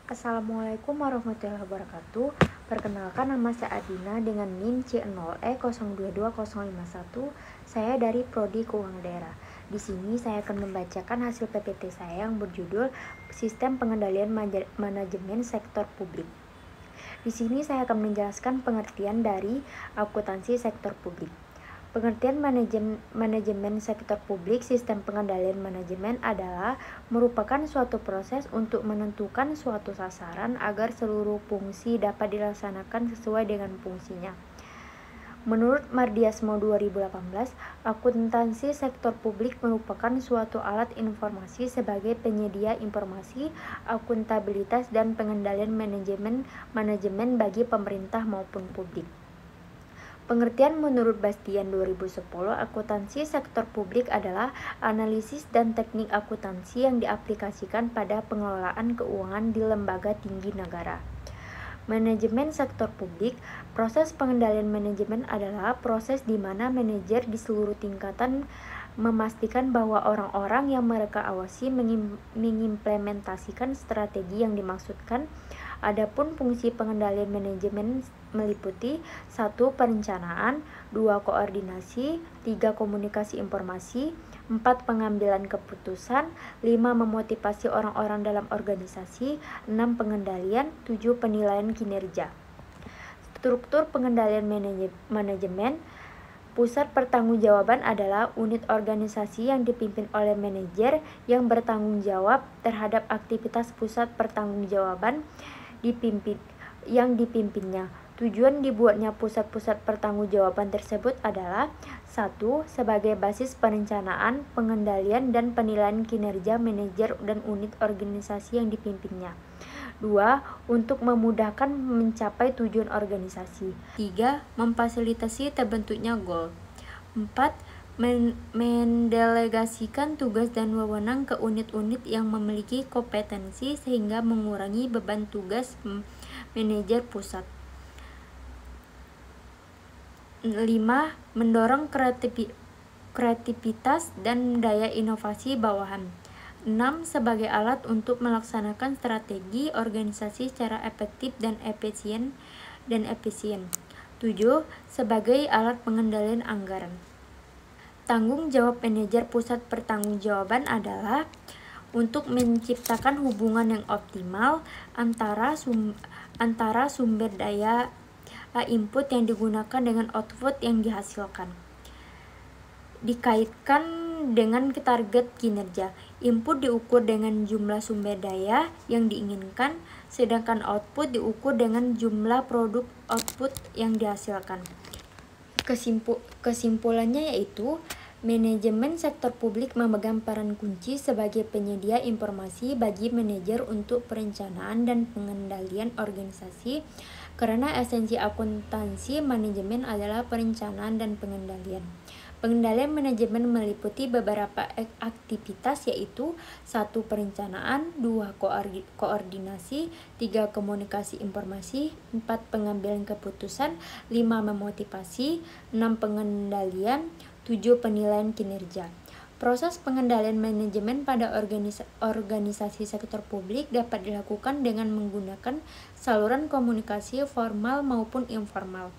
Assalamualaikum warahmatullahi wabarakatuh. Perkenalkan, nama saya Adina dengan NIM C0E022051. Saya dari Prodi Keuangan Daerah. Di sini saya akan membacakan hasil PPT saya yang berjudul Sistem Pengendalian Manajemen Sektor Publik. Di sini saya akan menjelaskan pengertian dari akuntansi sektor publik. Pengertian manajemen sektor publik. Sistem pengendalian manajemen adalah merupakan suatu proses untuk menentukan suatu sasaran agar seluruh fungsi dapat dilaksanakan sesuai dengan fungsinya. Menurut Mardiasmo 2018, akuntansi sektor publik merupakan suatu alat informasi sebagai penyedia informasi, akuntabilitas, dan pengendalian manajemen bagi pemerintah maupun publik. Pengertian menurut Bastian 2010, akuntansi sektor publik adalah analisis dan teknik akuntansi yang diaplikasikan pada pengelolaan keuangan di lembaga tinggi negara. Manajemen sektor publik. Proses pengendalian manajemen adalah proses di mana manajer di seluruh tingkatan memastikan bahwa orang-orang yang mereka awasi mengimplementasikan strategi yang dimaksudkan. Adapun fungsi pengendalian manajemen meliputi 1. Perencanaan, 2. Koordinasi, 3. Komunikasi informasi, 4. Pengambilan keputusan, 5. Memotivasi orang-orang dalam organisasi, 6. Pengendalian, 7. Penilaian kinerja. Struktur pengendalian manajemen. Pusat pertanggungjawaban adalah unit organisasi yang dipimpin oleh manajer yang bertanggung jawab terhadap aktivitas pusat pertanggungjawaban yang dipimpinnya. Tujuan dibuatnya pusat-pusat pertanggungjawaban tersebut adalah 1. Sebagai basis perencanaan, pengendalian, dan penilaian kinerja manajer dan unit organisasi yang dipimpinnya. 2. Untuk memudahkan mencapai tujuan organisasi. 3. Memfasilitasi terbentuknya goal. 4. Mendelegasikan tugas dan wewenang ke unit-unit yang memiliki kompetensi sehingga mengurangi beban tugas manajer pusat. 5. Mendorong kreativitas dan daya inovasi bawahan. 6. Sebagai alat untuk melaksanakan strategi organisasi secara efektif dan efisien. 7. Sebagai alat pengendalian anggaran. Tanggung jawab manajer pusat pertanggungjawaban adalah untuk menciptakan hubungan yang optimal antara sumber daya input yang digunakan dengan output yang dihasilkan. Dikaitkan dengan target kinerja. Input diukur dengan jumlah sumber daya yang diinginkan, sedangkan output diukur dengan jumlah produk output yang dihasilkan. Kesimpulannya yaitu, manajemen sektor publik memegang peran kunci sebagai penyedia informasi bagi manajer untuk perencanaan dan pengendalian organisasi, karena esensi akuntansi manajemen adalah perencanaan dan pengendalian. Pengendalian manajemen meliputi beberapa aktivitas yaitu 1. Perencanaan, 2. Koordinasi, 3. Komunikasi informasi, 4. Pengambilan keputusan, 5. Memotivasi, 6. Pengendalian, 7. Penilaian kinerja. Proses pengendalian manajemen pada organisasi sektor publik dapat dilakukan dengan menggunakan saluran komunikasi formal maupun informal.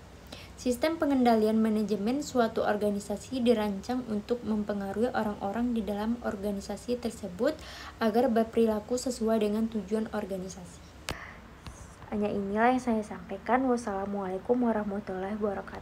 Sistem pengendalian manajemen suatu organisasi dirancang untuk mempengaruhi orang-orang di dalam organisasi tersebut agar berperilaku sesuai dengan tujuan organisasi. Hanya inilah yang saya sampaikan. Wassalamualaikum warahmatullahi wabarakatuh.